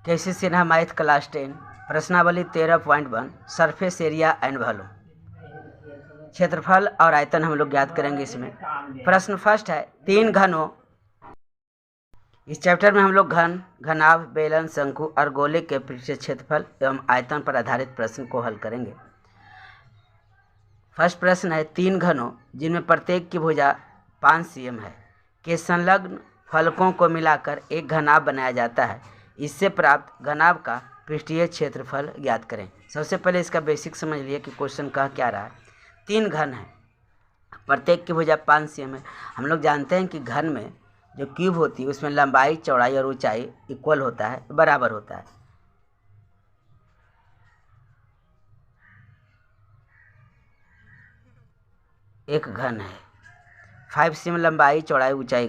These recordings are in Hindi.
केसी सिन्हा मैथ क्लास 10 प्रश्नावली 13.1 सरफेस एरिया एंड वॉल्यूम। क्षेत्रफल और आयतन हम लोग ज्ञात करेंगे इसमें। प्रश्न फर्स्ट है, तीन घनों। इस चैप्टर में हम लोग घन, घनाभ, बेलन, शंकु और गोले के पृष्ठीय क्षेत्रफल एवं आयतन पर आधारित प्रश्न को हल करेंगे। फर्स्ट प्रश्न है, तीन घनों जिनमें प्रत्येक की भुजा 5 cm है के संलग्न फलकों को मिलाकर एक घनाभ बनाया जाता है। इससे प्राप्त घनाभ का पृष्ठीय क्षेत्रफल ज्ञात करें। सबसे पहले इसका बेसिक समझ लिए कि क्वेश्चन कह क्या रहा है। तीन घन है, प्रत्येक की भुजा 5 cm है। हम लोग जानते हैं कि घन में जो क्यूब होती है उसमें लंबाई, चौड़ाई और ऊंचाई इक्वल होता है, बराबर होता है। एक घन है, 5 cm लंबाई, चौड़ाई, ऊंचाई।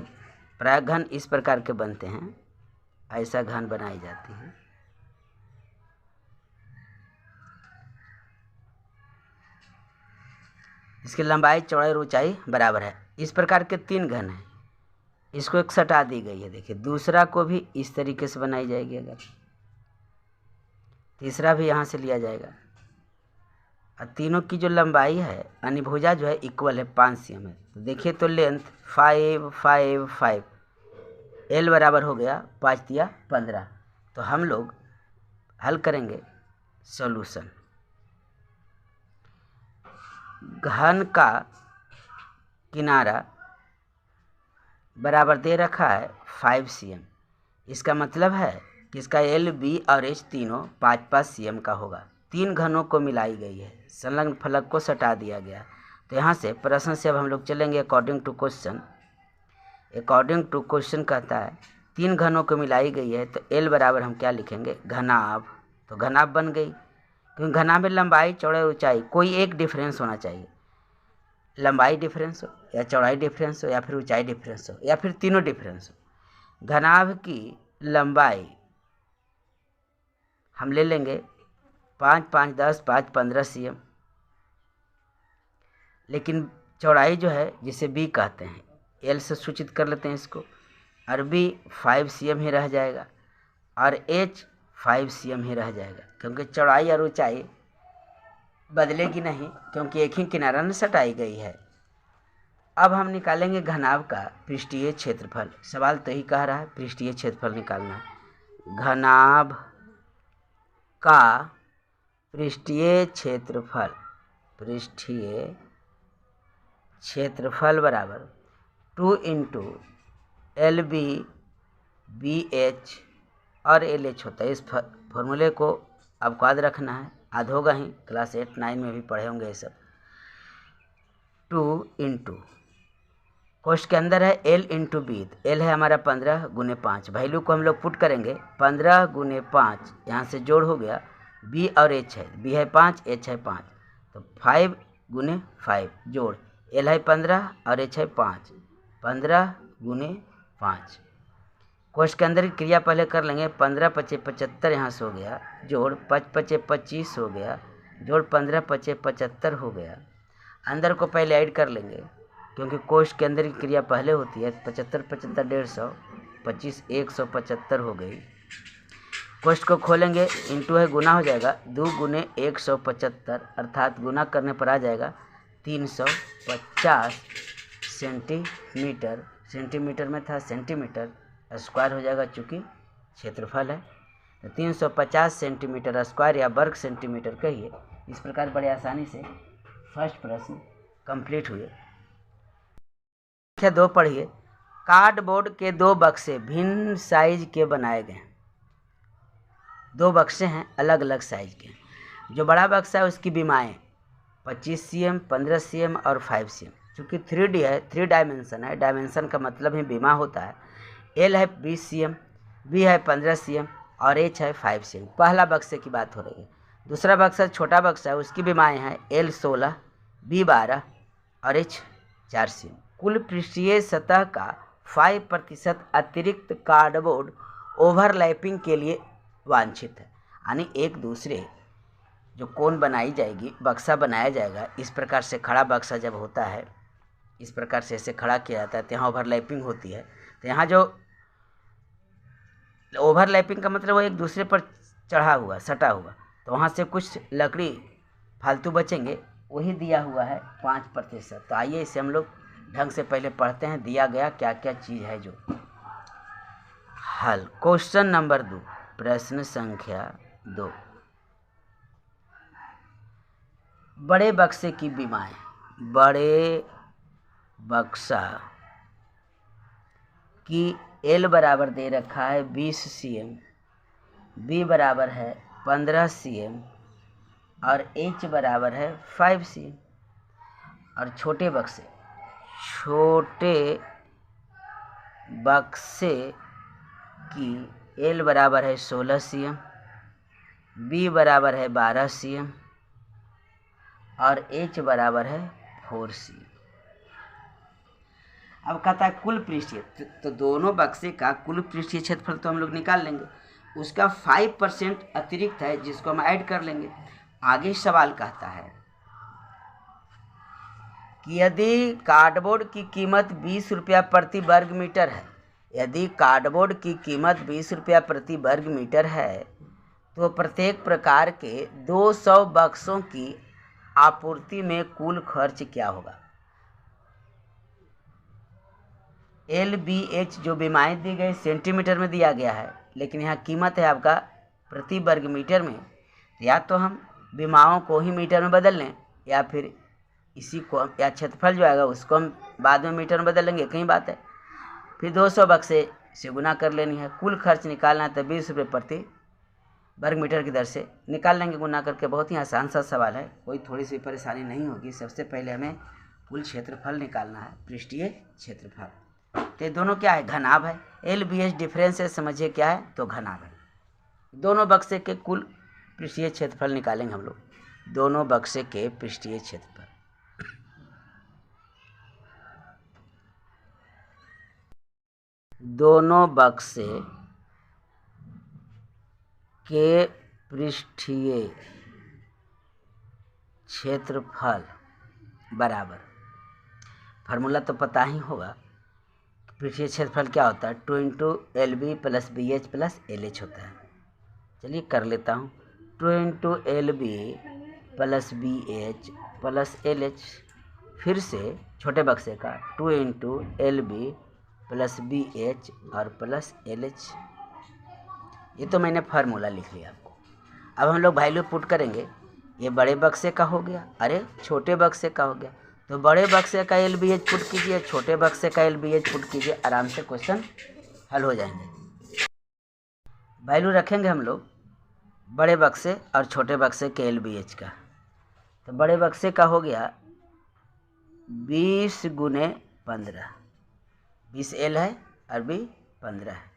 प्राय घन इस प्रकार के बनते हैं, ऐसा घन बनाई जाती है। इसकी लंबाई, चौड़ाई और ऊंचाई बराबर है। इस प्रकार के तीन घन हैं। इसको एक सटा दी गई है, देखिए। दूसरा को भी इस तरीके से बनाई जाएगी, अगर तीसरा भी यहाँ से लिया जाएगा। और तीनों की जो लंबाई है यानी भुजा जो है इक्वल है, 5 cm है। तो देखिए, तो लेंथ 5 5 5, एल बराबर हो गया 5 तिया 15। तो हम लोग हल करेंगे सॉल्यूशन। घन का किनारा बराबर दे रखा है 5 cm। इसका मतलब है कि इसका एल, बी और एच तीनों 5-5 cm का होगा। तीन घनों को मिलाई गई है, संलग्न फलक को सटा दिया गया। तो यहाँ से प्रश्न से अब हम लोग चलेंगे according to question. According to question कहता है तीन घनों को मिलाई गई है, तो एल बराबर हम क्या लिखेंगे, घनाभ। तो घनाभ बन गई, क्योंकि घनाभ में लंबाई, चौड़ाई, ऊंचाई कोई एक डिफरेंस होना चाहिए। लंबाई डिफरेंस हो या चौड़ाई डिफरेंस हो या फिर ऊंचाई डिफरेंस हो या फिर तीनों डिफरेंस हो। घनाभ की लंबाई हम ले लेंगे 5 5 10 5 15 cm, लेकिन चौड़ाई जो है जिसे बी कहते हैं, एल से सूचित कर लेते हैं इसको, और बी 5 cm ही रह जाएगा और एच 5 cm ही रह जाएगा, क्योंकि चौड़ाई और ऊंचाई बदलेगी नहीं, क्योंकि एक ही किनारा में सटाई गई है। अब हम निकालेंगे घनाभ का पृष्ठीय क्षेत्रफल। सवाल तो ही कह रहा है पृष्ठीय क्षेत्रफल निकालना है। घनाभ का पृष्ठीय क्षेत्रफल बराबर 2 into L B B H और एल एच होता है। इस फॉर्मूले को आपको याद रखना है, याद होगा ही, क्लास 8 9 में भी पढ़े होंगे ये सब। 2 इंटू कोष्ठ के अंदर है एल इंटू बी। एल है हमारा 15 गुने 5। वैल्यू को हम लोग पुट करेंगे 15 गुने 5, यहाँ से जोड़ हो गया। बी और एच है, बी है 5, एच है 5, तो 5 गुने 5 जोड़, एल है 15 और एच है 5, 15 गुने 5। कोष्ठ के अंदर की क्रिया पहले कर लेंगे। 15 पचे 75 यहाँ से हो गया, जोड़ 5 पचे 25 हो गया, जोड़ 15 पचे 75 हो गया। अंदर को पहले ऐड कर लेंगे, क्योंकि कोष्ठ के अंदर की क्रिया पहले होती है। 75 75 150, 25 175 हो गई। कोष्ठ को खोलेंगे, इंटू है गुना हो जाएगा, 2 गुने 175, अर्थात गुना करने पर आ जाएगा 350 सेंटीमीटर। सेंटीमीटर में था, सेंटीमीटर स्क्वायर हो जाएगा, चूँकि क्षेत्रफल है। तो 350 सेंटीमीटर स्क्वायर या वर्ग सेंटीमीटर कहिए। इस प्रकार बड़े आसानी से फर्स्ट प्रश्न कंप्लीट हुए। संख्या 2 पढ़िए। कार्डबोर्ड के 2 बक्से भिन्न साइज के बनाए गए हैं। 2 बक्से हैं अलग अलग साइज के। जो बड़ा बक्सा है उसकी बीमाएँ 25 cm, 15 cm और 5 cm। चूँकि 3D है, 3 डायमेंशन है, डायमेंशन का मतलब ही बीमा होता है। एल है 20 cm, बी है 15 cm और एच है 5 cm। पहला बक्से की बात हो रही है। दूसरा बक्सा छोटा बक्सा है, उसकी बीमाएँ हैं एल 16, बी 12 और एच 4 cm। कुल पृष्ठीय सतह का 5% अतिरिक्त कार्डबोर्ड ओवरलैपिंग के लिए वांछित है। यानी एक दूसरे जो कोन बनाई जाएगी, बक्सा बनाया जाएगा, इस प्रकार से खड़ा बक्सा जब होता है, इस प्रकार से ऐसे खड़ा किया जाता है, तो यहाँ ओवरलैपिंग होती है। तो यहाँ जो ओवरलैपिंग का मतलब वो एक दूसरे पर चढ़ा हुआ, सटा हुआ, तो वहाँ से कुछ लकड़ी फालतू बचेंगे, वही दिया हुआ है 5%। तो आइए इसे हम लोग ढंग से पहले पढ़ते हैं, दिया गया क्या क्या चीज़ है जो। हल। क्वेश्चन नंबर 2, प्रश्न संख्या 2। बड़े बक्से की विमाएं। बड़े बक्सा की एल बराबर दे रखा है 20 cm, बी बराबर है 15 cm और एच बराबर है 5 cm। और छोटे बक्से की एल बराबर है 16 cm, बी बराबर है 12 cm और एच बराबर है 4 cm। अब कहता है कुल पृष्ठीय, तो दोनों बक्से का कुल पृष्ठीय क्षेत्रफल तो हम लोग निकाल लेंगे, उसका 5% अतिरिक्त है जिसको हम ऐड कर लेंगे। आगे सवाल कहता है कि यदि कार्डबोर्ड की कीमत 20 रुपया प्रति वर्ग मीटर है, यदि कार्डबोर्ड की कीमत 20 रुपया प्रति वर्ग मीटर है, तो प्रत्येक प्रकार के 200 बक्सों की आपूर्ति में कुल खर्च क्या होगा। LBH जो विमाएं दी गई सेंटीमीटर में दिया गया है, लेकिन यहाँ कीमत है आपका प्रति वर्ग मीटर में। या तो हम विमाओं को ही मीटर में बदल लें, या फिर इसी को, या क्षेत्रफल जो आएगा उसको हम बाद में मीटर में बदल लेंगे, कहीं बात है। फिर 200 बक्से से गुना कर लेनी है। कुल खर्च निकालना है तो 20 रुपये प्रति वर्ग मीटर की दर से निकाल लेंगे गुना करके। बहुत ही आसान सा सवाल है, कोई थोड़ी सी परेशानी नहीं होगी। सबसे पहले हमें कुल क्षेत्रफल निकालना है, पृष्ठीय क्षेत्रफल। तो ये दोनों क्या है, घनाभ है। LBH डिफरेंस है, समझिए क्या है, तो घनाभ है। दोनों बक्से के कुल पृष्ठीय क्षेत्रफल निकालेंगे हम लोग, दोनों बक्से के पृष्ठीय क्षेत्रफल। दोनों बक्से के पृष्ठीय क्षेत्रफल बराबर, फार्मूला तो पता ही होगा, पृष्ठीय क्षेत्रफल क्या होता है, 2 × LB + BH + LH होता है। चलिए कर लेता हूँ, 2 × LB + BH + LH। फिर से छोटे बक्से का 2 × LB + BH और +LH। ये तो मैंने फार्मूला लिख लिया आपको। अब हम लोग वैल्यू पुट करेंगे। ये बड़े बक्से का हो गया, अरे छोटे बक्से का हो गया, तो बड़े बक्से का LBH पुट कीजिए, छोटे बक्से का LBH पुट कीजिए, आराम से क्वेश्चन हल हो जाएंगे। वैल्यू रखेंगे हम लोग बड़े बक्से और छोटे बक्से के LBH का। तो बड़े बक्से का हो गया 20 × 15, 20 L है और B 15 है,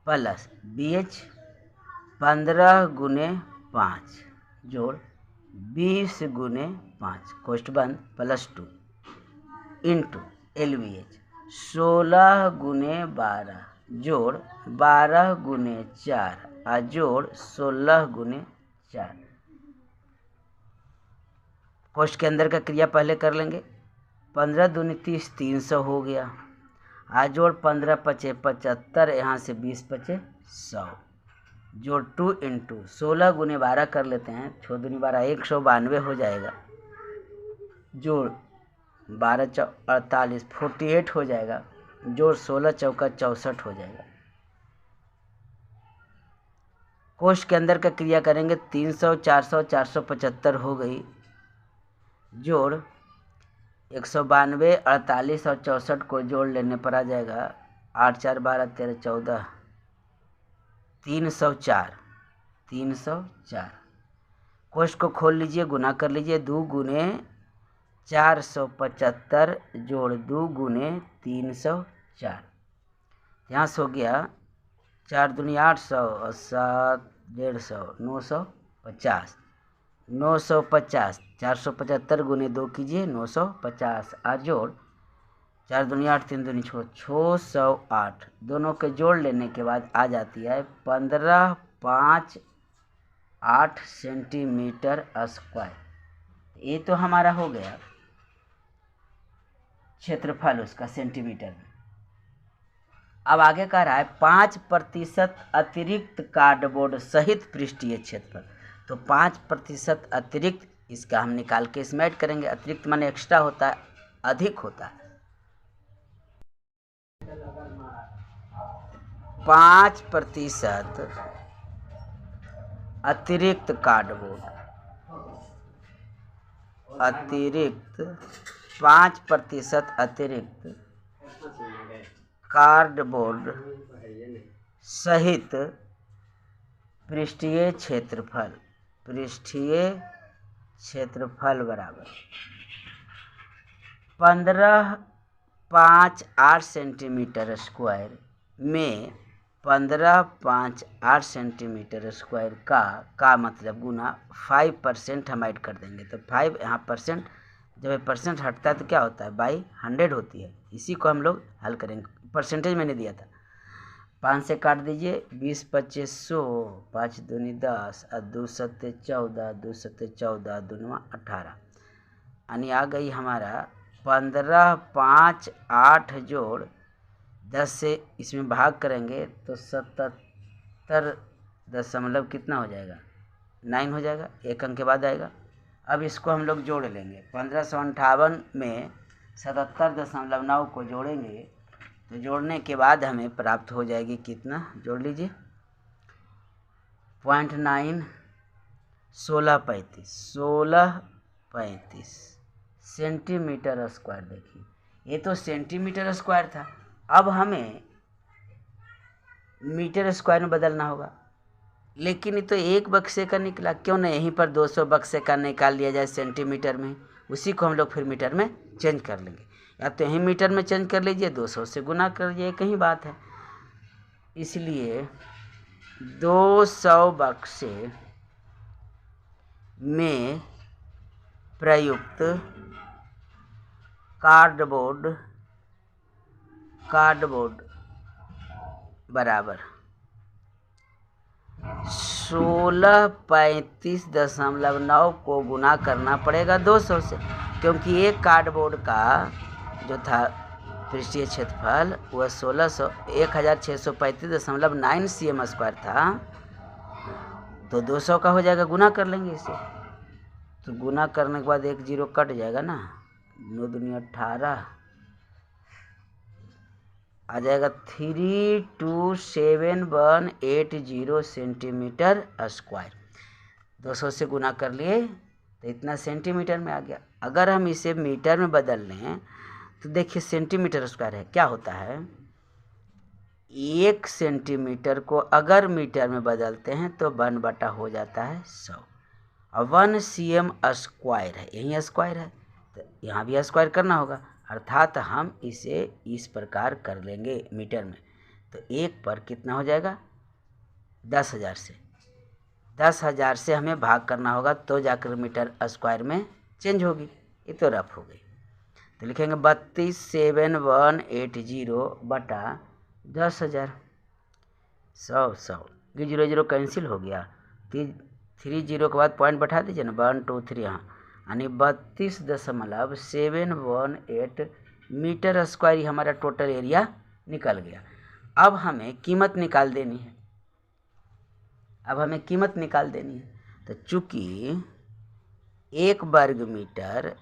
प्लस BH 15 × 5 जोड़ 20 × 5 कोष्ठ बंद +2 इंटू LBH 16 × 12 जोड़ 12 × 4 और जोड़ 16 × 4। कोष्ठ के अंदर का क्रिया पहले कर लेंगे। 15 दूनी 30, 300 हो गया। आज जोड़ 15 × 5 = 75, यहाँ से 20 × 5 = 100 जोड़ 2 × 16 × 12 कर लेते हैं, 6 दूनी 12, 192 हो जाएगा। जोड़ 12 × 4 = 48, 48 हो जाएगा। जोड़ 16 × 4 = 64 हो जाएगा। कोष्ठ के अंदर का क्रिया करेंगे, 300, 400, 475 हो गई। जोड़ 192, 48 और 64 को जोड़ लेने पर आ जाएगा 8 × 4 = 12, 13 × 14 304, 304। कोष्ठ को खोल लीजिए, गुना कर लीजिए, 2 × 475 जोड़ 2 × 304। यहाँ से हो गया 4 दूनी 800 और 7 150, 950, 950, 475 × 2 कीजिए 950 और जोड़ 4 दूनी 8, 3 दूनी 6, 608। दोनों के जोड़ लेने के बाद आ जाती है 15.58 सेंटीमीटर स्क्वायर। ये तो हमारा हो गया क्षेत्रफल उसका सेंटीमीटर में। अब आगे कह रहा है 5% अतिरिक्त कार्डबोर्ड सहित पृष्ठीय क्षेत्रफल। तो 5% अतिरिक्त, इसका हम निकाल के इसमें ऐड करेंगे। अतिरिक्त माने एक्स्ट्रा होता है, अधिक होता है। 5% अतिरिक्त कार्डबोर्ड, अतिरिक्त 5% अतिरिक्त कार्डबोर्ड सहित पृष्ठीय क्षेत्रफल, पृष्ठीय क्षेत्रफल बराबर 15.58 सेंटीमीटर स्क्वायर में 15.58 सेंटीमीटर स्क्वायर का मतलब गुना 5% हम ऐड कर देंगे। तो 5 यहाँ परसेंट, जब ये परसेंट हटता है तो क्या होता है, बाई 100 होती है। इसी को हम लोग हल करेंगे। परसेंटेज मैंने दिया था, 5 से काट दीजिए, 20 25 100, 5 दूनी 10, 2 सत्ते 14, 2 सत्ते 14, 2 18, यानी आ गई हमारा 15 5 8 जोड़ 10 से इसमें भाग करेंगे तो 77 दशमलव कितना हो जाएगा, 9 हो जाएगा। एक अंक के बाद आएगा। अब इसको हम लोग जोड़ लेंगे। 1558 में 77.9 को जोड़ेंगे तो जोड़ने के बाद हमें प्राप्त हो जाएगी कितना, जोड़ लीजिए, 0.9 1635 सेंटीमीटर स्क्वायर। देखिए ये तो सेंटीमीटर स्क्वायर था, अब हमें मीटर स्क्वायर में बदलना होगा। लेकिन ये तो एक बक्से का निकला, क्यों ना यहीं पर 200 बक्से का निकाल लिया जाए सेंटीमीटर में, उसी को हम लोग फिर मीटर में चेंज कर लेंगे। या तो यहीं मीटर में चेंज कर लीजिए, 200 से गुना कर लीजिए, कहीं बात है। इसलिए 200 बक्से में प्रयुक्त कार्डबोर्ड बराबर 1635.9 को गुना करना पड़ेगा 200 से, क्योंकि एक कार्डबोर्ड का जो था पृष्ठीय क्षेत्रफल वह 1635.9 cm स्क्वायर था। तो 200 का हो जाएगा, गुना कर लेंगे इसे। तो गुना करने के बाद एक जीरो कट जाएगा ना, 9 दूनी 18, आ जाएगा 32780 सेंटीमीटर स्क्वायर। 200 से गुना कर लिए तो इतना सेंटीमीटर में आ गया। अगर हम इसे मीटर में बदल लें तो देखिए सेंटीमीटर स्क्वायर है, क्या होता है, 1 सेंटीमीटर को अगर मीटर में बदलते हैं तो 1/100 हो जाता है 100। और 1 cm स्क्वायर है, यही स्क्वायर है तो यहाँ भी स्क्वायर करना होगा, अर्थात हम इसे इस प्रकार कर लेंगे मीटर में। तो 1 पर कितना हो जाएगा, 10,000 से, 10,000 से हमें भाग करना होगा तो जाकर मीटर स्क्वायर में चेंज होगी। ये तो रफ हो गई। तो लिखेंगे 327180 बटा 10,000, 100 ये 0 0 कैंसिल हो गया। 3 0 के बाद पॉइंट बैठा दीजिए ना, 1 2 3, यहाँ यानी 32.718 मीटर स्क्वायर ही हमारा टोटल एरिया निकल गया। अब हमें कीमत निकाल देनी है, तो चूँकि 1 वर्ग मीटर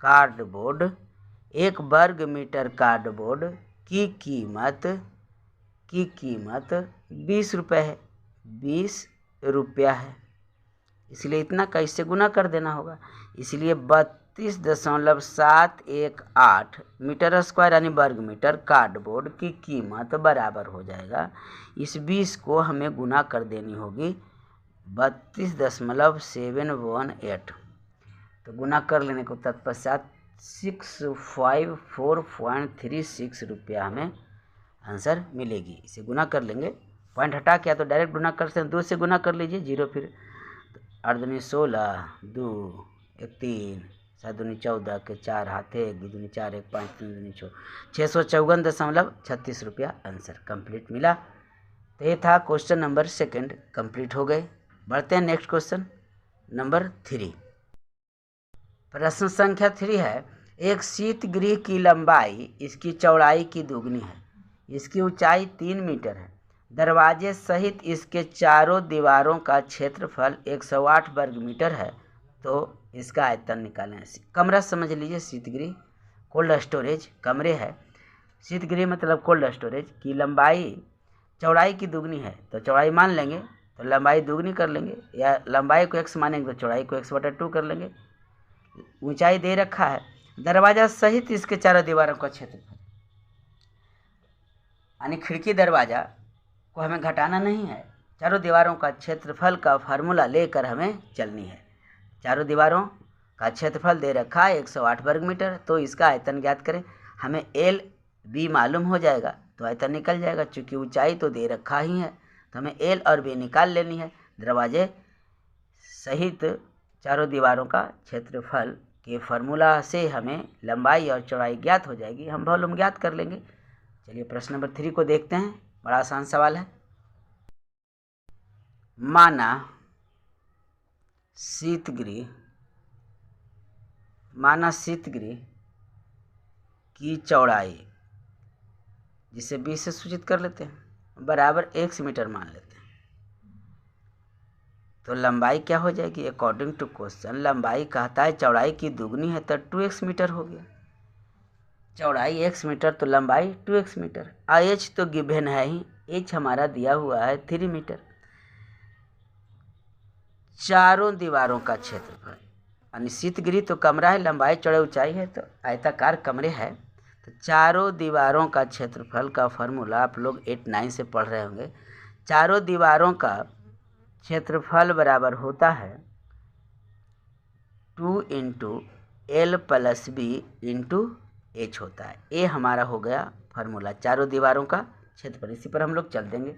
कार्डबोर्ड की कीमत 20 रुपये है, 20 रुपया है, इसलिए इतना कैसे गुना कर देना होगा। इसलिए 32.718 मीटर स्क्वायर यानी वर्ग मीटर कार्डबोर्ड की कीमत बराबर हो जाएगा, इस 20 को हमें गुना कर देनी होगी 32.718। तो गुना कर लेने को तत्पश्चात 654.36 रुपया हमें आंसर मिलेगी। इसे गुना कर लेंगे, पॉइंट हटा के, तो डायरेक्ट गुना कर सकते हैं, 2 से गुना कर लीजिए, 0 फिर 8 दूनी 16, 2 1 3, 7 दूनी 14 के 4 हाथ 1, 2 दूनी 4 1 5 3 दूनी 654.36 रुपया आंसर कंप्लीट मिला। तो ये था क्वेश्चन नंबर 2 कंप्लीट हो गए। बढ़ते हैं नेक्स्ट क्वेश्चन नंबर 3। प्रश्न संख्या 3 है, एक शीतगृह की लंबाई इसकी चौड़ाई की दुगनी है, इसकी ऊंचाई 3 मीटर है, दरवाजे सहित इसके चारों दीवारों का क्षेत्रफल 108 वर्ग मीटर है, तो इसका आयतन निकालें। कमरा समझ लीजिए, शीतगृह कोल्ड स्टोरेज कमरे है, शीतगृह मतलब कोल्ड स्टोरेज की लंबाई चौड़ाई की दुगनी है, तो चौड़ाई मान लेंगे तो लंबाई दुगनी कर लेंगे, या लंबाई को x मानेंगे तो चौड़ाई को x/2 कर लेंगे। ऊंचाई दे रखा है, दरवाजा सहित इसके चारों दीवारों का क्षेत्रफल, यानी खिड़की दरवाजा को हमें घटाना नहीं है, चारों दीवारों का क्षेत्रफल का फार्मूला लेकर हमें चलनी है। चारों दीवारों का क्षेत्रफल दे रखा है 108 वर्ग मीटर, तो इसका आयतन ज्ञात करें। हमें एल बी मालूम हो जाएगा तो आयतन निकल जाएगा, चूँकि ऊंचाई तो दे रखा ही है तो हमें एल और बी निकाल लेनी है। दरवाजे सहित चारों दीवारों का क्षेत्रफल के फार्मूला से हमें लंबाई और चौड़ाई ज्ञात हो जाएगी, हम वॉल्यूम ज्ञात कर लेंगे। चलिए प्रश्न नंबर 3 को देखते हैं, बड़ा आसान सवाल है। माना शीतगृह की चौड़ाई, जिसे 20 से सूचित कर लेते हैं, बराबर x मीटर मान लेते हैं, तो लंबाई क्या हो जाएगी? अकॉर्डिंग टू क्वेश्चन लंबाई कहता है चौड़ाई की दुगनी है, तो 2x मीटर हो गया। चौड़ाई x मीटर तो लंबाई 2x मीटर। h तो गिवन है ही, h हमारा दिया हुआ है 3 मीटर। चारों दीवारों का क्षेत्रफल, यानी शीतगृह तो कमरा है, लंबाई चौड़ाई ऊंचाई है, तो आयताकार कमरे है, तो चारों दीवारों का क्षेत्रफल का फार्मूला आप लोग 8-9 से पढ़ रहे होंगे। चारों दीवारों का क्षेत्रफल बराबर होता है 2 × L + B × H होता है। ये हमारा हो गया फार्मूला चारों दीवारों का क्षेत्रफल। इसी पर हम लोग चल देंगे।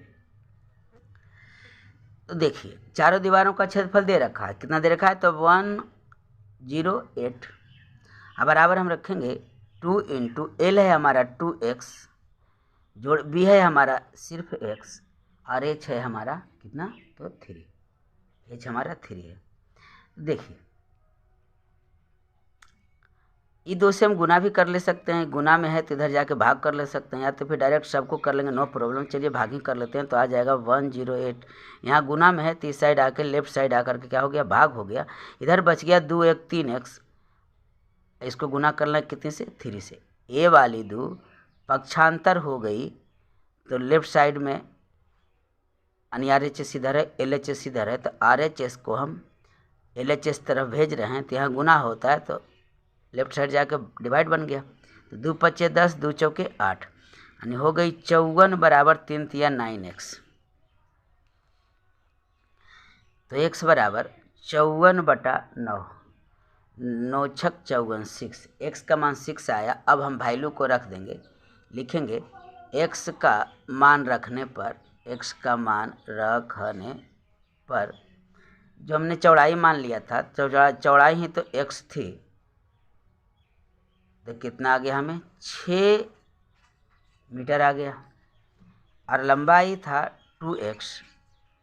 तो देखिए चारों दीवारों का क्षेत्रफल दे रखा है, कितना दे रखा है? तो 108। अब बराबर हम रखेंगे 2 × L है हमारा 2x, जोड़ B है हमारा सिर्फ x, और h है हमारा कितना? तो 3, h हमारा 3 है। देखिए ये 2 से हम गुना भी कर ले सकते हैं, गुना में है तो इधर जाके भाग कर ले सकते हैं, या तो फिर डायरेक्ट सबको कर लेंगे, नो प्रॉब्लम। चलिए भाग ही कर लेते हैं, तो आ जाएगा 108। यहाँ गुना में है तो इस साइड आके लेफ्ट साइड आकर के क्या हो गया? भाग हो गया। इधर बच गया 2 × 1 = 3x, इसको गुना करना कितने से? 3 से। ए वाली 2 पक्षांतर हो गई, तो लेफ्ट साइड में यानी RHS इधर है, LHS इधर है, तो RHS को हम LHS तरफ भेज रहे हैं, तो यहाँ गुना होता है तो लेफ्ट साइड जाकर डिवाइड बन गया, तो 2 × 5 = 10, 2 × 4 = 8, यानी हो गई 54 बराबर 3 × 3 = 9x। तो x बराबर 54/9, 9 × 6 = 54, 6, x का मान 6 आया। अब हम वैल्यू को रख देंगे, लिखेंगे x का मान रखने पर, x का मान रखने पर जो हमने चौड़ाई मान लिया था, चौड़ाई ही तो x थी, तो कितना आ गया? हमें 6 मीटर आ गया, और लंबाई था 2x,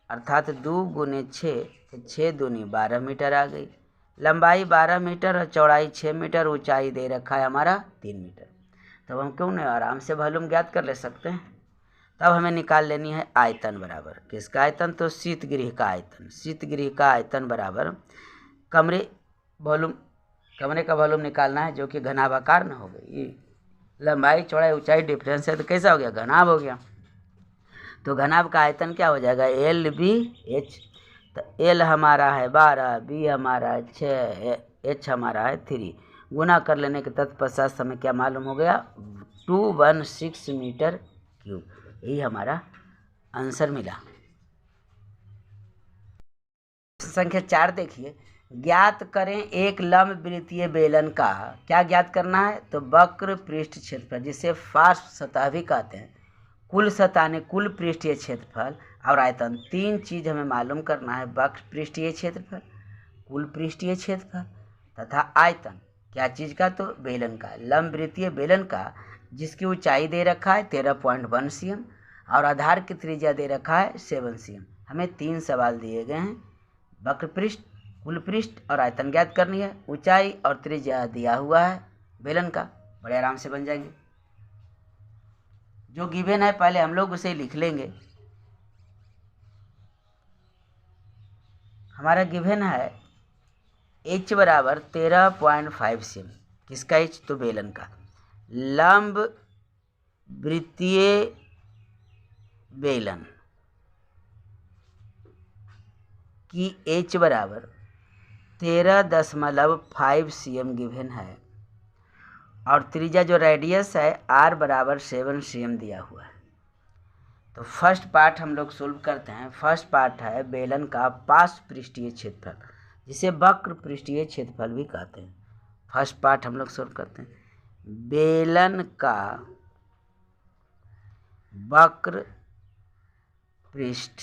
अर्थात 2 × 6, तो 6 दूनी 12 मीटर आ गई। लंबाई 12 मीटर और चौड़ाई 6 मीटर, ऊंचाई दे रखा है हमारा 3 मीटर। तब हम क्यों नहीं आराम से वॉल्यूम ज्ञात कर ले सकते हैं। तब हमें निकाल लेनी है आयतन बराबर किसका आयतन? तो शीतगृह का आयतन। शीतगृह का आयतन बराबर कमरे का वॉल्यूम निकालना है, जो कि घनाभाकार न हो गई। लंबाई चौड़ाई ऊंचाई डिफरेंस है, तो कैसा हो गया? घनाभ हो गया। तो घनाभ का आयतन क्या हो जाएगा? LBH। तो L हमारा है 12, B हमारा है 6, H हमारा है 3। गुना कर लेने के तत्पश्चात हमें क्या मालूम हो गया? 216 मीटर क्यूब। यही हमारा आंसर मिला। संख्या 4 देखिए, ज्ञात करें एक लंब वृत्तीय बेलन का, क्या ज्ञात करना है? तो वक्र पृष्ठ क्षेत्रफल, जिसे पार्श्व सतह भी कहते हैं, कुल सतह ने कुल पृष्ठीय क्षेत्रफल और आयतन, 3 चीज हमें मालूम करना है। वक्र पृष्ठीय क्षेत्रफल, कुल पृष्ठीय क्षेत्रफल तथा आयतन। क्या चीज का? तो बेलन का, लंब वृत्तीय बेलन का, जिसकी ऊंचाई दे रखा है 13.1 cm और आधार की त्रिज्या दे रखा है 7 cm। हमें 3 सवाल दिए गए हैं, वक्र पृष्ठ, कुल पृष्ठ और आयतन ज्ञात करनी है। ऊंचाई और त्रिज्या दिया हुआ है बेलन का, बड़े आराम से बन जाएंगे। जो गिवन है पहले हम लोग उसे लिख लेंगे। हमारा गिवन है h बराबर 13.5 cm। किसका h? तो बेलन का। लंब वृत्तीय बेलन की h बराबर 13.5 cm गिवन है और त्रिज्या जो रेडियस है r बराबर 7 cm दिया हुआ है। तो फर्स्ट पार्ट हम लोग सोल्व करते हैं। फर्स्ट पार्ट है बेलन का पार्श्व पृष्ठीय क्षेत्रफल, जिसे वक्र पृष्ठीय क्षेत्रफल भी कहते हैं। फर्स्ट पार्ट हम लोग सोल्व करते हैं। बेलन का वक्र पृष्ठ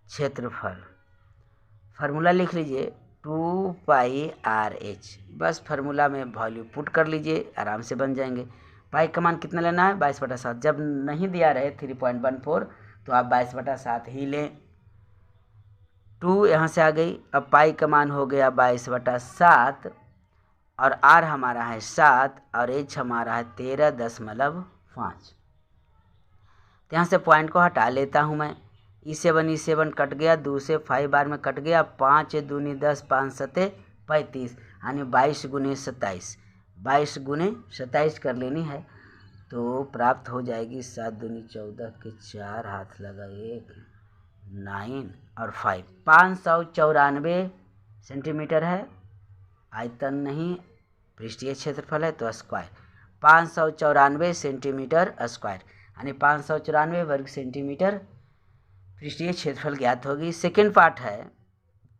क्षेत्रफल, फार्मूला लिख लीजिए 2πr/h। बस फार्मूला में वैल्यू पुट कर लीजिए, आराम से बन जाएंगे। पाई का मान कितना लेना है? 22/7। जब नहीं दिया रहे 3.14 तो आप 22/7 ही लें। 2 यहाँ से आ गई। अब पाई का मान हो गया 22/7 और r हमारा है 7 और h हमारा है 13.5। तो यहाँ से पॉइंट को हटा लेता हूँ मैं। E7 कट गया, 2 से 5 बार में कट गया। 5 दूनी 10, 5 सते 35, यानी 22 गुने 27। 22 गुने 27 कर लेनी है तो प्राप्त हो जाएगी 7 दूनी 14 के 4 हाथ लगा 1 9 और 5 594 सेंटीमीटर है। आयतन नहीं, पृष्ठीय क्षेत्रफल है तो स्क्वायर। 594 सेंटीमीटर स्क्वायर, यानी 594 वर्ग सेंटीमीटर पृष्ठीय क्षेत्रफल ज्ञात होगी। सेकेंड पार्ट है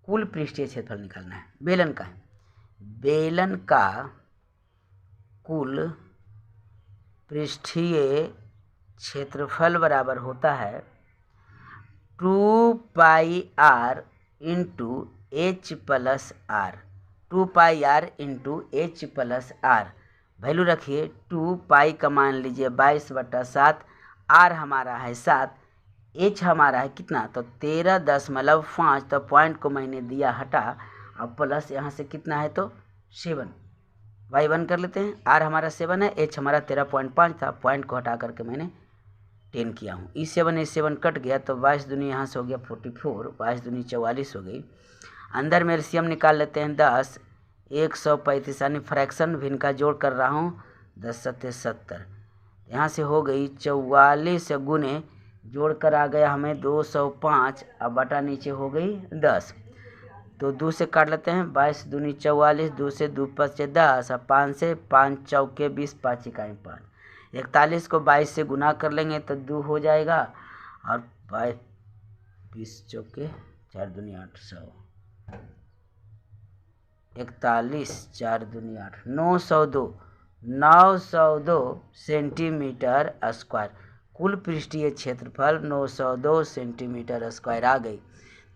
कुल पृष्ठीय क्षेत्रफल निकालना है। बेलन का है। बेलन का कुल पृष्ठीय क्षेत्रफल बराबर होता है 2πr into h plus R. 2πr into h plus R. Value रखिए 2 का मान लीजिए 22/7, r हमारा है 7, h हमारा है कितना? तो 13.5। तो पॉइंट को मैंने दिया हटा, अब प्लस यहाँ से कितना है तो 7। y1 कर लेते हैं। r हमारा 7 है, h हमारा 13.5 था। पॉइंट को हटा करके मैंने 10 किया हूँ। E7 कट गया तो 22 दूनी यहाँ से हो गया 44, 22 दूनी 44 हो गई। अंदर में एलसीएम निकाल लेते हैं 10, 135, यानी फ्रैक्शन भिन्न का जोड़ कर रहा हूँ। 10 सत्ते 70, यहाँ से हो गई 44 गुने जोड़ कर आ गया हमें 205। अब बटा नीचे हो गई 10, तो 2 से काट लेते हैं। 22 दूनी 44, 2 से 2 5 10 और 5 से 5 चौके 20, 5 इकाई 5। 41 को 22 से गुना कर लेंगे तो 2 हो जाएगा और 20 चौके 4 दूनी 8, 100। 41 4 दूनी 8, 902 सेंटीमीटर स्क्वायर। कुल पृष्ठीय क्षेत्रफल 902 सेंटीमीटर स्क्वायर आ गई।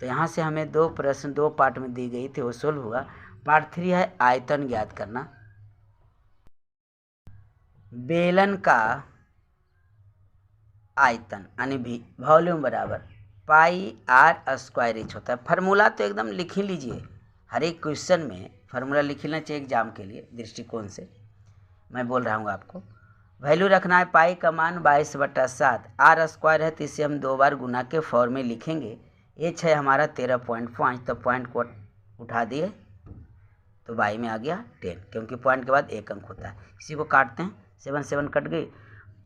तो यहाँ से हमें 2 प्रश्न 2 पार्ट में दी गई थी, वो सोल्व हुआ। पार्ट 3 है आयतन ज्ञात करना। बेलन का आयतन यानी भी वॉल्यूम बराबर πr² होता है। फार्मूला तो एकदम लिख ही लीजिए, हर एक क्वेश्चन में फार्मूला लिख लेना चाहिए एग्जाम के लिए दृष्टिकोण से। मैं बोल रहा हूँ आपको वैल्यू रखना है। पाई का मान 22/7, r² है तो इसे हम 2 बार गुना के फॉर्म में लिखेंगे। h है हमारा 13.5, तो पॉइंट को उठा दिए तो y में आ गया 10, क्योंकि पॉइंट के बाद 1 अंक होता है। इसी को काटते हैं। 7 कट गई,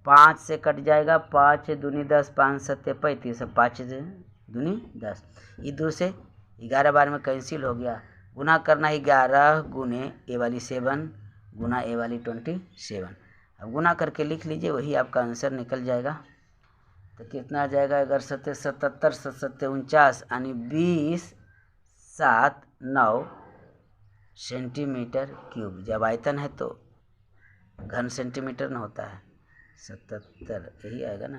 5 से कट जाएगा। 5 दूनी 10, 5 सत्ते 35, 5 दूनी 10। ये 2 से 11 बार में कैंसिल हो गया। गुना करना 11 गुने ए वाली 7 गुना ए वाली 27। अब गुना करके लिख लीजिए, वही आपका आंसर निकल जाएगा। तो कितना आ जाएगा? 11 सत्ते 77, 7 सत्ते 49, यानी 20.79 सेंटीमीटर क्यूब। जब आयतन है तो घन सेंटीमीटर न होता है। 77 यही आएगा ना।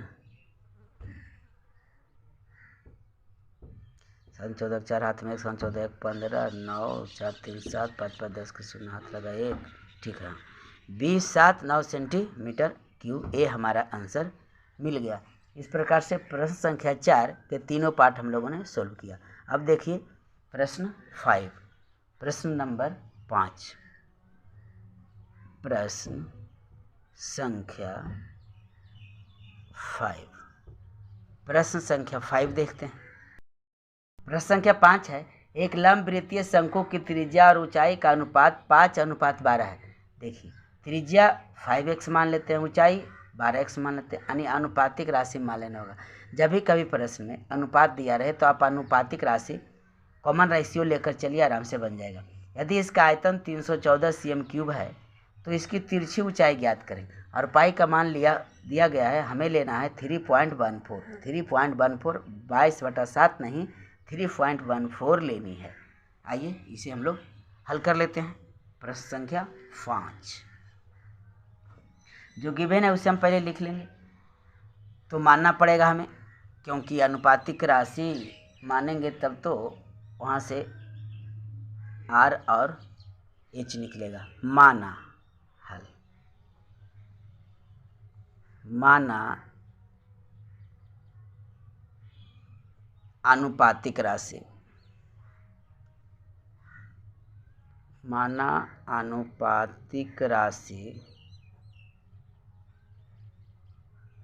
7 14 4 हाथ में 1, 7 14 1 15, 9 4 3 7 5 5 10 के 0 हाथ लगा 1। ठीक है, 20.79 सेंटीमीटर क्यूब। ए हमारा आंसर मिल गया। इस प्रकार से प्रश्न संख्या 4 के तीनों पार्ट हम लोगों ने सोल्व किया। अब देखिए प्रश्न 5। प्रश्न नंबर 5। प्रश्न संख्या 5। प्रश्न संख्या 5 देखते हैं। प्रश्न संख्या 5 है, एक लंब वृत्तीय शंकु की त्रिज्या और ऊंचाई का अनुपात 5:12 है। देखिए, त्रिज्या 5x मान लेते हैं, ऊंचाई 12x मान लेते हैं, यानी अनुपातिक राशि मान लेना होगा। जब भी कभी प्रश्न में अनुपात दिया रहे तो आप अनुपातिक राशि कॉमन रेशियो लेकर चलिए, आराम से बन जाएगा। यदि इसका आयतन 314 cm³ है तो इसकी तिरछी ऊंचाई ज्ञात करें, और पाई का मान दिया गया है, हमें लेना है 3.14। 3.14 22/7 नहीं, 3.14 लेनी है। आइए इसे हम लोग हल कर लेते हैं। प्रश्न संख्या 5 जो गिवन है उसे हम पहले लिख लेंगे। तो मानना पड़ेगा हमें, क्योंकि अनुपातिक राशि मानेंगे तब तो वहाँ से R और H निकलेगा। माना हल, माना अनुपातिक राशि, माना अनुपातिक राशि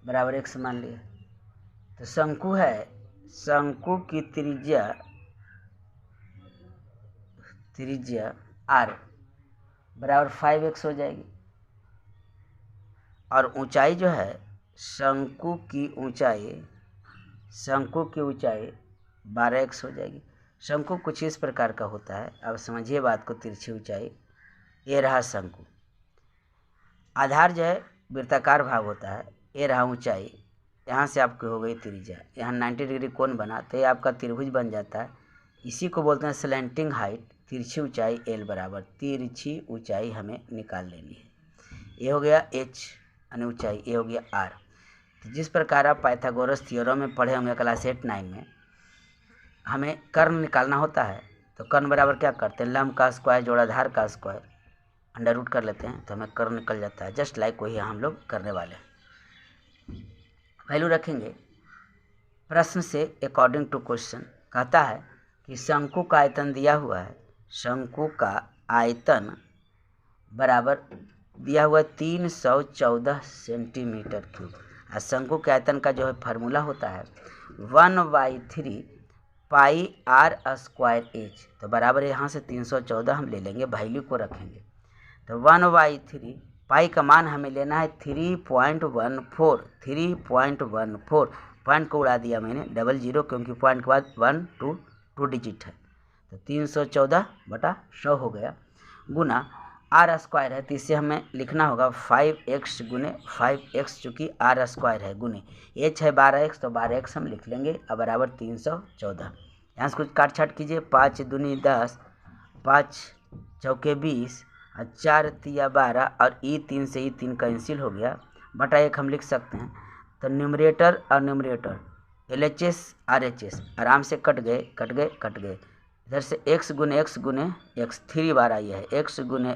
बराबर x मान लिया। तो शंकु है, शंकु की त्रिज्या r बराबर 5x हो जाएगी, और ऊंचाई जो है शंकु की ऊंचाई 12x हो जाएगी। शंकु कुछ इस प्रकार का होता है, अब समझिए बात को। तिरछी ऊंचाई, ये रहा शंकु, आधार जो है वृत्ताकार भाग होता है, ये रहा ऊंचाई, यहाँ से आपकी हो गई त्रिज्या, यहाँ 90 डिग्री कोण बना तो ये आपका त्रिभुज बन जाता है। इसी को बोलते हैं स्लैंटिंग हाइट। तिरछी ऊंचाई L बराबर, तिरछी ऊंचाई हमें निकाल लेनी है। ये हो गया H यानी ऊंचाई, ये हो गया R। तो जिस प्रकार आप पाइथागोरस थ्योरम में पढ़े होंगे क्लास 8-9 में, हमें कर्ण निकालना होता है। तो कर्ण बराबर क्या करते हैं, लंब का स्क्वायर जोड़ आधार का स्क्वायर, अंडर रूट कर लेते हैं तो हमें कर्ण निकल जाता है। जस्ट लाइक वही हम लोग करने वाले हैं। वैल्यू रखेंगे प्रश्न से अकॉर्डिंग टू क्वेश्चन। कहता है कि शंकु का आयतन दिया हुआ है, शंकु का आयतन बराबर दिया हुआ 314 cm³। और शंकु के आयतन का जो है फार्मूला होता है 1/3 पाई r²h। तो बराबर यहाँ से 314 हम ले लेंगे, वैल्यू को रखेंगे। तो 1/3 पाई का मान हमें लेना है 3.14। 3.14 पॉइंट को उड़ा दिया मैंने, 00, क्योंकि पॉइंट के बाद 1 2 डिजिट है। तो 314/100 हो गया, गुना r² है तो इसे हमें लिखना होगा 5x गुने 5x, चूँकि r² है, गुने h है 12x, तो 12x हम लिख लेंगे। अब बराबर 314। यहाँ से कुछ काट छाट कीजिए, 5 दूनी 10, 5 चौके 20, 4 तिया 12, और E3 से E3 कैंसिल हो गया, बटा 1 हम लिख सकते हैं। तो न्यूमरेटर और न्यूमरेटर LHS RHS आराम से कट गए। इधर से x गुने x गुने x 3 बार आई है, x गुने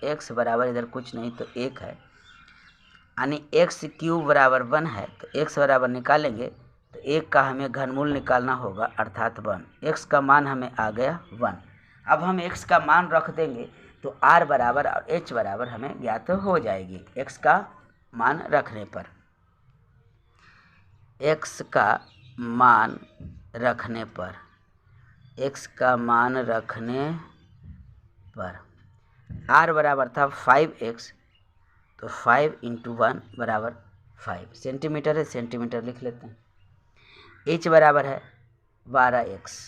x बराबर इधर कुछ नहीं तो 1 है, यानी x³ बराबर 1 है। तो x बराबर निकालेंगे तो 1 का हमें घनमूल निकालना होगा, अर्थात 1। x का मान हमें आ गया 1। अब हम x का मान रख देंगे तो r बराबर और h बराबर हमें ज्ञात हो जाएगी। x का मान रखने पर, x का मान रखने पर, x का मान रखने पर r बराबर था 5x, तो 5 × 1 बराबर 5 सेंटीमीटर है, सेंटीमीटर लिख लेते हैं। h बराबर है 12x,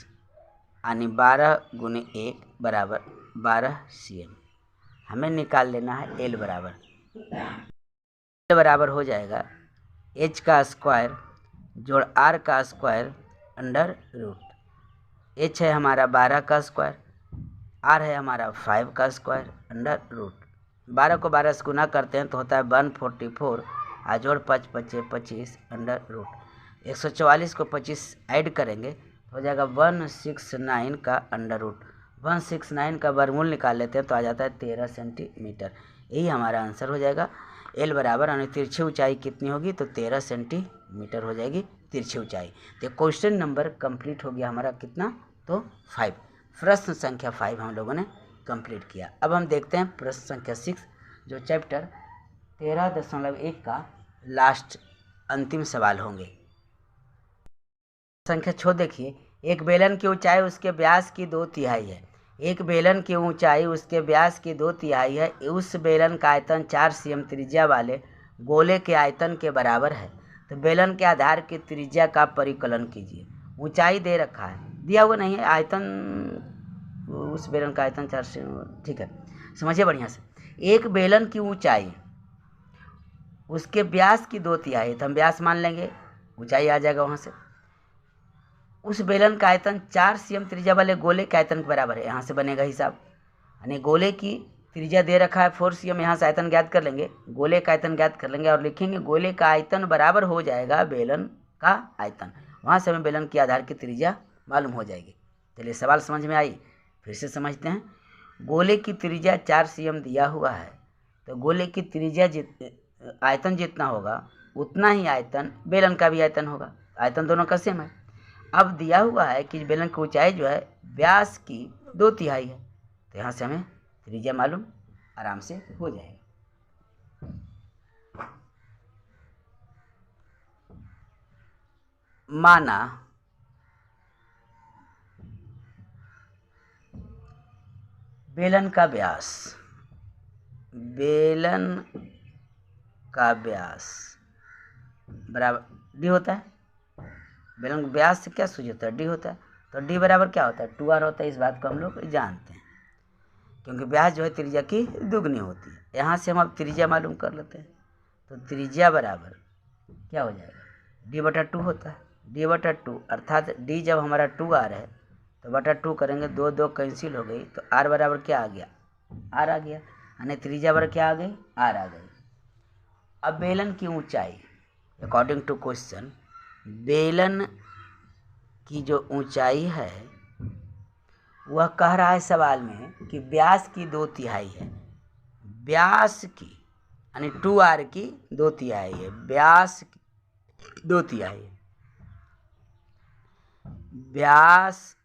यानी 12 गुने 1 बराबर 12 cm। हमें निकाल लेना है L बराबर, L बराबर हो जाएगा h का स्क्वायर जोड़ r का स्क्वायर अंडर रूट। h है हमारा 12 का स्क्वायर, r है हमारा 5 का स्क्वायर अंडर रूट। 12 को 12 से गुना करते हैं तो होता है 144, जोड़ 5 × 25 अंडर रूट। 144 को 25 ऐड करेंगे तो हो जाएगा 169 का अंडर रूट। 169 का वर्गमूल निकाल लेते हैं तो आ जाता है 13 सेंटीमीटर। यही हमारा आंसर हो जाएगा। L बराबर, यानी तिरछी ऊंचाई कितनी होगी तो 13 सेंटीमीटर हो जाएगी तिरछी ऊंचाई। तो क्वेश्चन नंबर कंप्लीट हो गया हमारा कितना, तो 5। प्रश्न संख्या 5 हम लोगों ने कंप्लीट किया। अब हम देखते हैं प्रश्न संख्या 6 जो चैप्टर 13.1 का लास्ट अंतिम सवाल होंगे। संख्या 6 देखिए, एक बेलन की ऊंचाई उसके व्यास की 2/3 है। एक बेलन की ऊंचाई उसके व्यास की 2/3 है। उस बेलन का आयतन 4 cm त्रिज्या वाले गोले के आयतन के बराबर है। तो बेलन के आधार की त्रिज्या का परिकलन कीजिए। ऊंचाई दे रखा है, दिया हुआ नहीं है आयतन, उस बेलन का आयतन 4 cm, ठीक है, समझिए बढ़िया से। एक बेलन की ऊंचाई उसके व्यास की 2/3, तो हम व्यास मान लेंगे, ऊंचाई आ जाएगा वहाँ से। उस बेलन का आयतन 4 cm त्रिज्या वाले गोले के आयतन के बराबर है, यहाँ से बनेगा हिसाब। यानी गोले की त्रिज्या दे रखा है 4 cm, यहाँ से आयतन ज्ञात कर लेंगे, गोले का आयतन ज्ञात कर लेंगे और लिखेंगे गोले का आयतन बराबर हो जाएगा बेलन का आयतन। वहाँ से हमें बेलन की आधार की त्रिज्या मालूम हो जाएगी। चलिए सवाल समझ में आई, फिर से समझते हैं। गोले की त्रिज्या 4 cm दिया हुआ है, तो गोले की त्रिज्या आयतन जितना होगा उतना ही आयतन बेलन का भी आयतन होगा। आयतन दोनों का सेम है। अब दिया हुआ है कि बेलन की ऊंचाई जो है व्यास की 2/3 है, तो यहाँ से हमें त्रिज्या मालूम आराम से हो जाएगा। माना बेलन का व्यास बराबर डी होता है। बेलन व्यास से क्या सूचित होता है, डी होता है। तो डी बराबर क्या होता है, 2r होता है। इस बात को हम लोग जानते हैं, क्योंकि व्यास जो है त्रिज्या की दुगनी होती है। यहाँ से हम अब त्रिज्या मालूम कर लेते हैं। तो त्रिज्या बराबर क्या हो जाएगा, d/2 होता है। d/2 अर्थात d जब हमारा 2r है तो बटा 2 करेंगे, 2 2 कैंसिल हो गई, तो r बराबर क्या आ गया, r आ गया। यानी त्रिज्या बराबर क्या आ गई, r आ गई। अब बेलन की ऊंचाई अकॉर्डिंग टू क्वेश्चन, बेलन की जो ऊंचाई है वह कह रहा है सवाल में कि व्यास की 2/3 है। व्यास की यानी 2r की 2/3 है, व्यास की 2/3 है। व्यास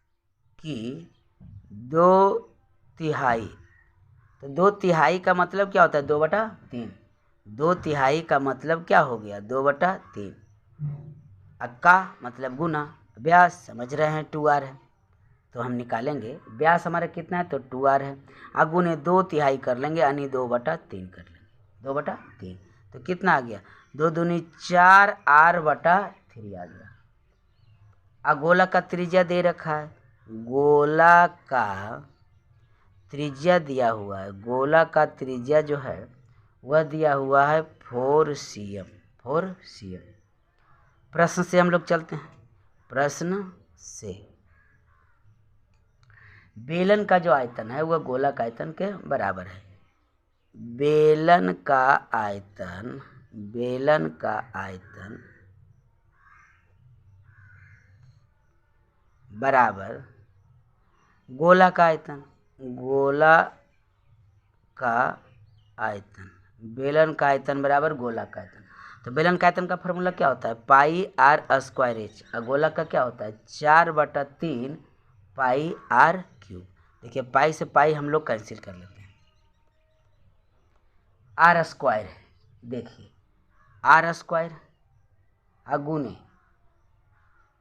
की 2/3, तो 2/3 का मतलब क्या होता है, 2/3। 2/3 का मतलब क्या हो गया, 2/3। अक्का मतलब गुना, व्यास समझ रहे हैं 2r है, तो हम निकालेंगे व्यास हमारा कितना है, तो 2r है। अब गुने 2/3 कर लेंगे, यानी 2/3 कर लेंगे, 2/3। तो कितना आ गया, 2 दूनी 4r/3 आ गया। अब गोला का त्रिज्या दे रखा है, गोला का त्रिज्या दिया हुआ है। गोला का त्रिज्या जो है वह दिया हुआ है 4 cm। प्रश्न से हम लोग चलते हैं। प्रश्न से बेलन का जो आयतन है वह गोला का आयतन के बराबर है। बेलन का आयतन बराबर गोला का आयतन। बेलन का आयतन बराबर गोला का आयतन। तो बेलन का आयतन का फॉर्मूला क्या होता है, πr²h। और गोला का क्या होता है, 4/3 πr3। देखिए पाई से पाई हम लोग कैंसिल कर लेते हैं, r² है। देखिए r² अगुने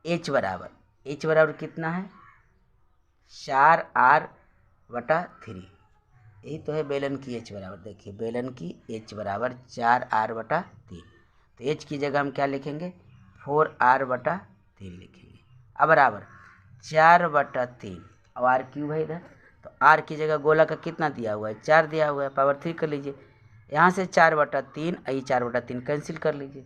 h बराबर कितना है, 4r/3। यही तो है बेलन की h बराबर। देखिए बेलन की h बराबर 4r/3। तो h की जगह हम क्या लिखेंगे, 4r/3 लिखेंगे। अब बराबर 4/3 और r³ है इधर, तो r की जगह गोला का कितना दिया हुआ है, 4 दिया हुआ है, पावर 3 कर लीजिए। यहाँ से 4/3 और 4/3 कैंसिल कर लीजिए,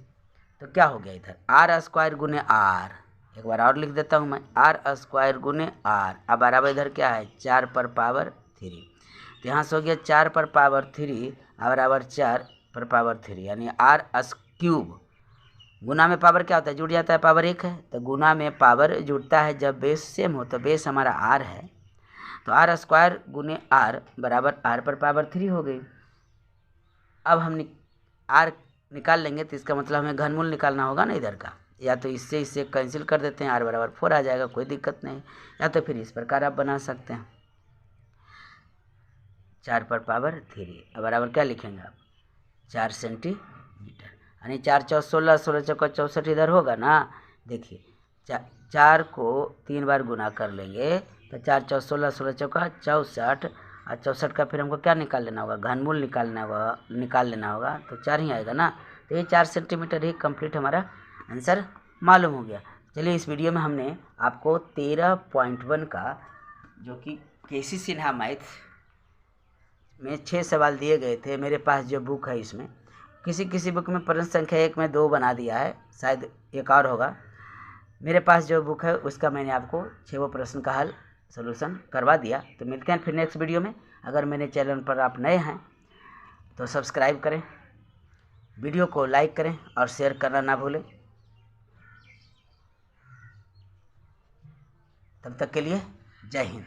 तो क्या हो गया इधर r² गुने r। एक बार और लिख देता हूँ मैं, r² गुने r। अब बराबर इधर क्या है, 4 पर पावर 3। तो यहाँ से हो गया 4 पर पावर 3 बराबर 4 पर पावर 3, यानी r³ गुना में पावर क्या होता है, जुड़ जाता है, पावर 1 है। तो गुना में पावर जुड़ता है जब बेस सेम हो। तो बेस हमारा r है, तो r² गुने r बराबर r पर पावर 3 हो गई। अब हम r निकाल लेंगे, तो इसका मतलब हमें घनमूल निकालना होगा ना इधर का, या तो इससे कैंसिल कर देते हैं, r बराबर 4 आ जाएगा, कोई दिक्कत नहीं। या तो फिर इस प्रकार आप बना सकते हैं, 4 पर पावर 3 अब बराबर क्या लिखेंगे आप 4 सेंटीमीटर, यानी 4 चौ 16, 16 चौका 64 इधर होगा ना। देखिए 4 को 3 बार गुना कर लेंगे तो 4 चौ 16, 16 चौका 64, और 64 का फिर हमको क्या निकाल लेना होगा, घनमूल निकाल लेना होगा, तो 4 ही आएगा ना। तो ये 4 सेंटीमीटर ही कंप्लीट हमारा आंसर मालूम हो गया। चलिए इस वीडियो में हमने आपको 13.1 का जो कि केसी सिन्हा मैथ में 6 सवाल दिए गए थे, मेरे पास जो बुक है इसमें किसी बुक में प्रश्न संख्या 1 में 2 बना दिया है, शायद एक और होगा। मेरे पास जो बुक है उसका मैंने आपको 6 प्रश्न का हल सोल्यूशन करवा दिया। तो मिलते हैं फिर नेक्स्ट वीडियो में। अगर मेरे चैनल पर आप नए हैं तो सब्सक्राइब करें, वीडियो को लाइक करें और शेयर करना ना भूलें। तब तक के लिए जय हिंद।